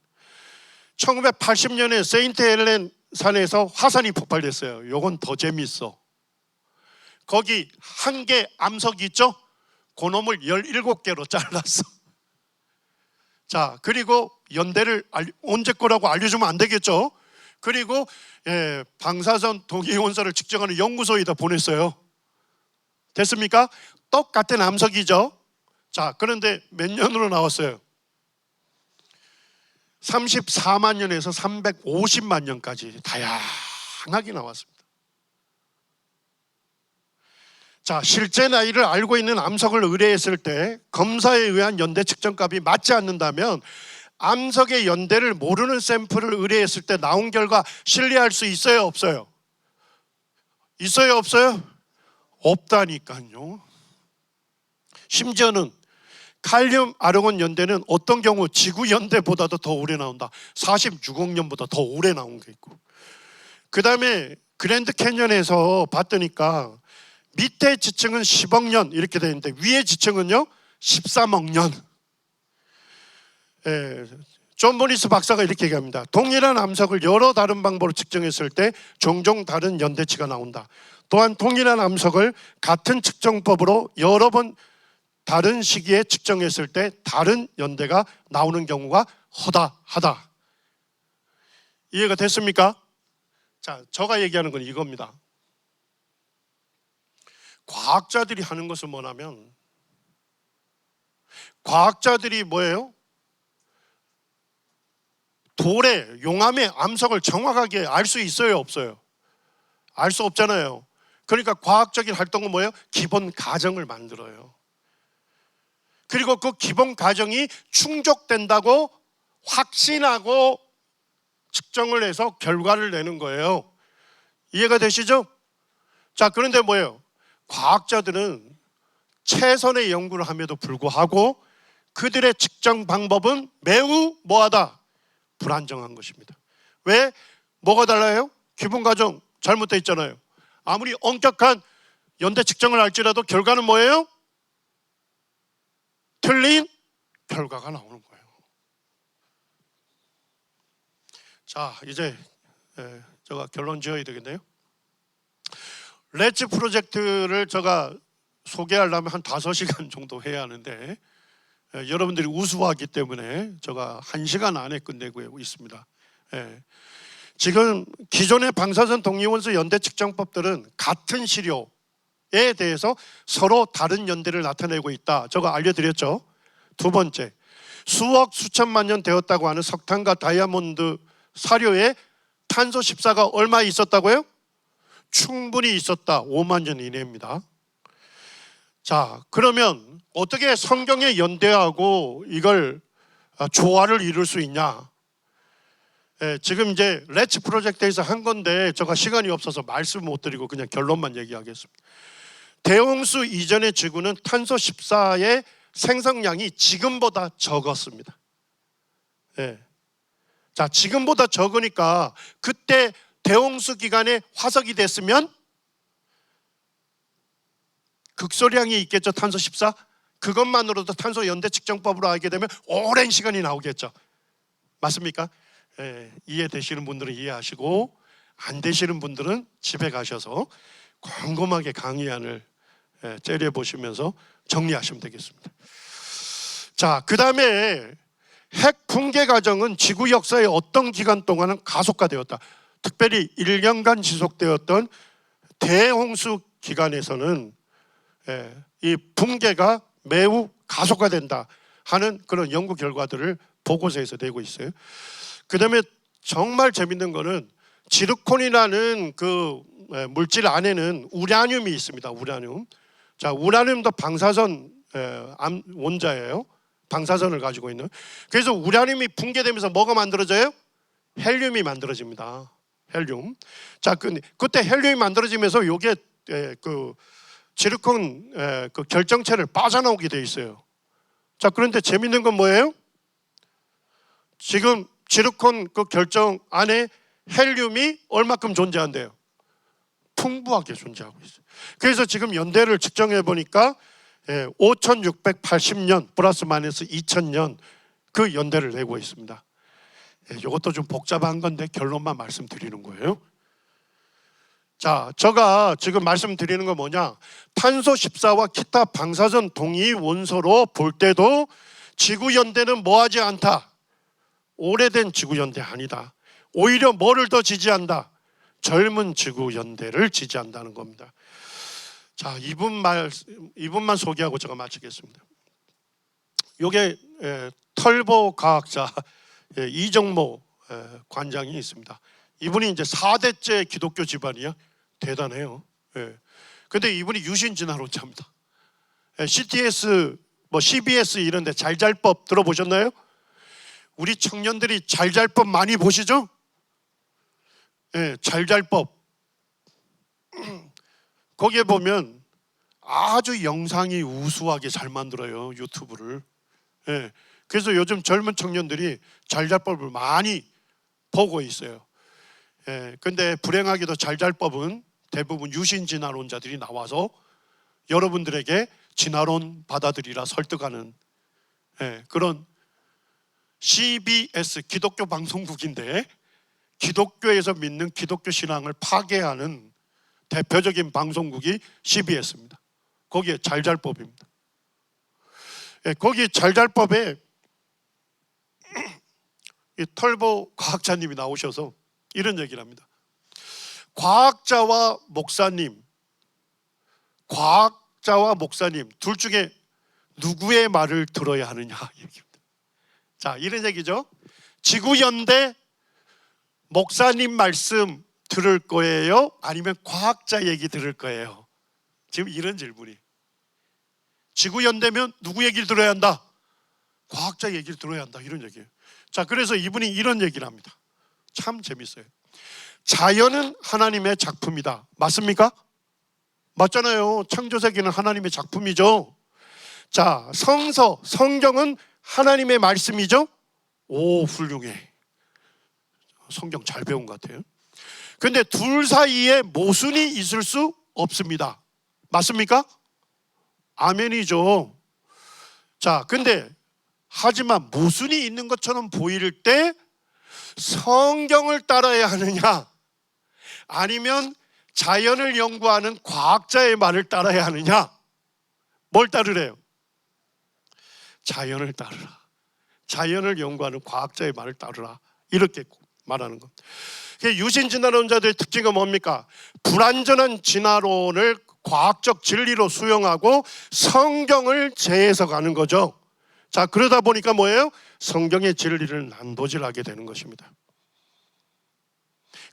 1980년에 세인트 헬렌 산에서 화산이 폭발됐어요. 요건 더 재밌어. 거기 한 개 암석이 있죠? 그놈을 17개로 잘랐어. 자, 그리고 연대를 언제 거라고 알려주면 안 되겠죠? 그리고 방사선 동위원소를 측정하는 연구소에다 보냈어요. 됐습니까? 똑같은 암석이죠. 자, 그런데 몇 년으로 나왔어요? 34만 년에서 350만 년까지 다양하게 나왔습니다. 자, 실제 나이를 알고 있는 암석을 의뢰했을 때 검사에 의한 연대 측정값이 맞지 않는다면 암석의 연대를 모르는 샘플을 의뢰했을 때 나온 결과 신뢰할 수 있어요, 없어요? 있어요, 없어요? 없다니까요. 심지어는 칼륨 아르곤 연대는 어떤 경우 지구 연대보다도 더 오래 나온다. 46억 년보다 더 오래 나온 게 있고, 그 다음에 그랜드 캐년에서 봤더니까 밑에 지층은 10억 년 이렇게 되어 있는데 위에 지층은요 13억 년. 존 모리스 박사가 이렇게 얘기합니다. 동일한 암석을 여러 다른 방법으로 측정했을 때 종종 다른 연대치가 나온다. 또한 동일한 암석을 같은 측정법으로 여러 번 다른 시기에 측정했을 때 다른 연대가 나오는 경우가 허다하다. 이해가 됐습니까? 자, 제가 얘기하는 건 이겁니다. 과학자들이 하는 것은 뭐냐면, 과학자들이 뭐예요? 돌에, 용암의 암석을 정확하게 알 수 있어요, 없어요? 알 수 없잖아요. 그러니까 과학적인 활동은 뭐예요? 기본 가정을 만들어요. 그리고 그 기본 가정이 충족된다고 확신하고 측정을 해서 결과를 내는 거예요. 이해가 되시죠? 자, 그런데 뭐예요? 과학자들은 최선의 연구를 함에도 불구하고 그들의 측정 방법은 매우 뭐하다? 불안정한 것입니다. 왜? 뭐가 달라요? 기본 가정 잘못되어 있잖아요. 아무리 엄격한 연대 측정을 할지라도 결과는 뭐예요? 틀린 결과가 나오는 거예요. 자, 이제 제가 결론 지어야 되겠네요. 렛츠 프로젝트를 제가 소개하려면 한 5시간 정도 해야 하는데 여러분들이 우수하기 때문에 제가 1시간 안에 끝내고 있습니다. 지금 기존의 방사선 동위원소 연대 측정법들은 같은 시료에 대해서 서로 다른 연대를 나타내고 있다. 제가 알려드렸죠. 두 번째, 수억 수천만 년 되었다고 하는 석탄과 다이아몬드 사료에 탄소 14가 얼마 있었다고요? 충분히 있었다. 5만 년 이내입니다. 자, 그러면 어떻게 성경의 연대하고 이걸 조화를 이룰 수 있냐? 지금 이제 렛츠 프로젝트에서 한 건데 제가 시간이 없어서 말씀 못 드리고 그냥 결론만 얘기하겠습니다. 대홍수 이전의 지구는 탄소 14의 생성량이 지금보다 적었습니다. 자, 지금보다 적으니까 그때 대홍수 기간에 화석이 됐으면 극소량이 있겠죠. 탄소 14. 그것만으로도 탄소 연대 측정법으로 알게 되면 오랜 시간이 나오겠죠. 맞습니까? 이해되시는 분들은 이해하시고 안 되시는 분들은 집에 가셔서 곰곰하게 강의안을 째려보시면서 정리하시면 되겠습니다. 자, 그 다음에 핵 붕괴 과정은 지구 역사의 어떤 기간 동안은 가속화되었다. 특별히 1년간 지속되었던 대홍수 기간에서는 이 붕괴가 매우 가속화된다 하는 그런 연구 결과들을 보고서에서 내고 있어요. 그 다음에 정말 재밌는 거는 지르콘이라는 그 물질 안에는 우라늄이 있습니다. 우라늄. 자, 우라늄도 방사선 원자예요. 방사선을 가지고 있는. 그래서 우라늄이 붕괴되면서 뭐가 만들어져요? 헬륨이 만들어집니다. 헬륨. 자, 그때 헬륨이 만들어지면서 요게 그 지르콘 그 결정체를 빠져나오게 돼 있어요. 자, 그런데 재밌는 건 뭐예요? 지금 지르콘 그 결정 안에 헬륨이 얼마큼 존재한대요? 풍부하게 존재하고 있어요. 그래서 지금 연대를 측정해 보니까 5680년 플러스 마이너스 2000년 그 연대를 내고 있습니다. 이것도 좀 복잡한 건데 결론만 말씀드리는 거예요. 자, 제가 지금 말씀드리는 건 뭐냐? 탄소 14와 기타 방사선 동위 원소로 볼 때도 지구 연대는 뭐하지 않다. 오래된 지구 연대 아니다. 오히려 뭐를 더 지지한다? 젊은 지구 연대를 지지한다는 겁니다. 자, 이분만 소개하고 제가 마치겠습니다. 요게 털보 과학자 이정모 관장이 있습니다. 이분이 이제 4대째 기독교 집안이야. 대단해요. 근데 이분이 유신 진화론자입니다. CTS, CBS 이런 데 잘잘법 들어보셨나요? 우리 청년들이 잘잘법 많이 보시죠? 잘잘법. 거기에 보면 아주 영상이 우수하게 잘 만들어요. 유튜브를. 그래서 요즘 젊은 청년들이 잘잘법을 많이 보고 있어요. 근데 불행하게도 잘잘법은 대부분 유신진화론자들이 나와서 여러분들에게 진화론 받아들이라 설득하는 그런 CBS 기독교 방송국인데, 기독교에서 믿는 기독교 신앙을 파괴하는 대표적인 방송국이 CBS입니다. 거기에 잘잘법입니다. 거기 잘잘법에 이 털보 과학자님이 나오셔서 이런 얘기를 합니다. 과학자와 목사님 둘 중에 누구의 말을 들어야 하느냐 얘기입니다. 자, 이런 얘기죠. 지구연대 목사님 말씀 들을 거예요? 아니면 과학자 얘기 들을 거예요? 지금 이런 질문이. 지구연대면 누구 얘기를 들어야 한다? 과학자 얘기를 들어야 한다, 이런 얘기예요. 자, 그래서 이분이 이런 얘기를 합니다. 참 재밌어요. 자연은 하나님의 작품이다. 맞습니까? 맞잖아요. 창조세계는 하나님의 작품이죠. 자, 성경은 하나님의 말씀이죠. 오, 훌륭해. 성경 잘 배운 것 같아요. 근데 둘 사이에 모순이 있을 수 없습니다. 맞습니까? 아멘이죠. 자, 근데 하지만 모순이 있는 것처럼 보일 때 성경을 따라야 하느냐, 아니면 자연을 연구하는 과학자의 말을 따라야 하느냐? 뭘 따르래요? 자연을 따르라. 자연을 연구하는 과학자의 말을 따르라, 이렇게 말하는 겁니다. 유신 진화론자들의 특징은 뭡니까? 불완전한 진화론을 과학적 진리로 수용하고 성경을 재해석하는 거죠. 자, 그러다 보니까 뭐예요? 성경의 진리를 난도질하게 되는 것입니다.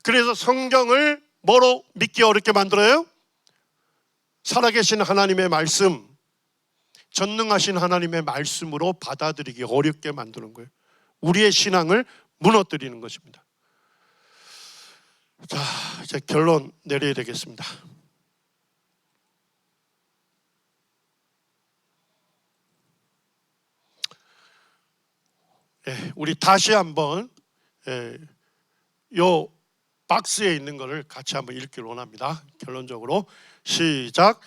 그래서 성경을 뭐로 믿기 어렵게 만들어요? 살아계신 하나님의 말씀, 전능하신 하나님의 말씀으로 받아들이기 어렵게 만드는 거예요. 우리의 신앙을 무너뜨리는 것입니다. 자, 이제 결론 내려야 되겠습니다. 우리 다시 한번 요 박스에 있는 것을 같이 한번 읽기를 원합니다. 결론적으로 시작.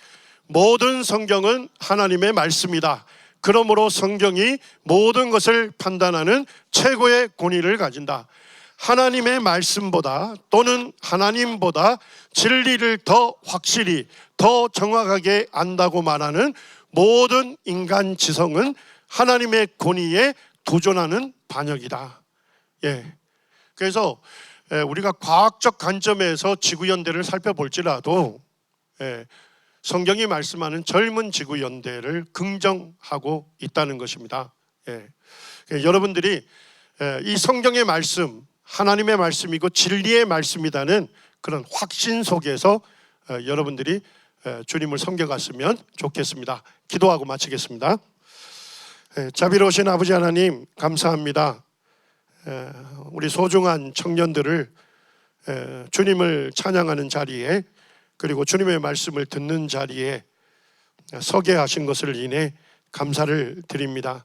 모든 성경은 하나님의 말씀이다. 그러므로 성경이 모든 것을 판단하는 최고의 권위를 가진다. 하나님의 말씀보다 또는 하나님보다 진리를 더 확실히, 더 정확하게 안다고 말하는 모든 인간 지성은 하나님의 권위에 도전하는 반역이다. 그래서 우리가 과학적 관점에서 지구연대를 살펴볼지라도 성경이 말씀하는 젊은 지구연대를 긍정하고 있다는 것입니다. 여러분들이 이 성경의 말씀, 하나님의 말씀이고 진리의 말씀이라는 그런 확신 속에서 여러분들이 주님을 섬겨갔으면 좋겠습니다. 기도하고 마치겠습니다. 자비로우신 아버지 하나님, 감사합니다. 우리 소중한 청년들을 주님을 찬양하는 자리에, 그리고 주님의 말씀을 듣는 자리에 서게 하신 것을 인해 감사를 드립니다.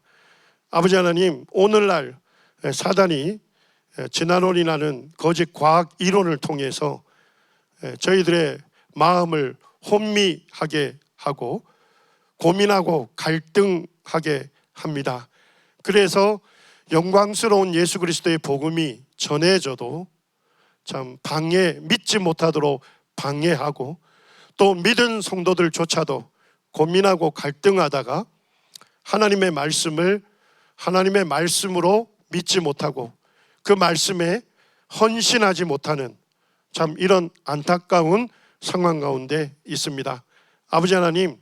아버지 하나님, 오늘날 사단이 진화론이라는 거짓 과학 이론을 통해서 저희들의 마음을 혼미하게 하고 고민하고 갈등하게 합니다. 그래서 영광스러운 예수 그리스도의 복음이 전해져도 참 믿지 못하도록 방해하고, 또 믿은 성도들조차도 고민하고 갈등하다가 하나님의 말씀을 하나님의 말씀으로 믿지 못하고 그 말씀에 헌신하지 못하는 참 이런 안타까운 상황 가운데 있습니다. 아버지 하나님,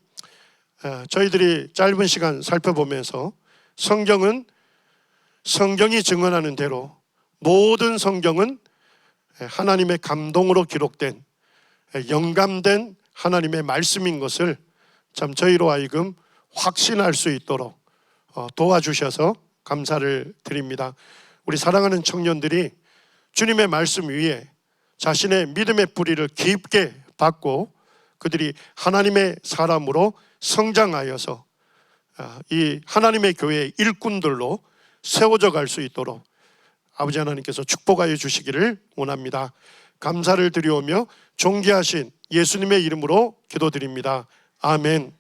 저희들이 짧은 시간 살펴보면서 성경이 증언하는 대로 모든 성경은 하나님의 감동으로 기록된, 영감된 하나님의 말씀인 것을 참 저희로 하여금 확신할 수 있도록 도와주셔서 감사를 드립니다. 우리 사랑하는 청년들이 주님의 말씀 위에 자신의 믿음의 뿌리를 깊게 받고 그들이 하나님의 사람으로 성장하여서 이 하나님의 교회의 일꾼들로 세워져 갈 수 있도록 아버지 하나님께서 축복하여 주시기를 원합니다. 감사를 드리오며 존귀하신 예수님의 이름으로 기도드립니다. 아멘.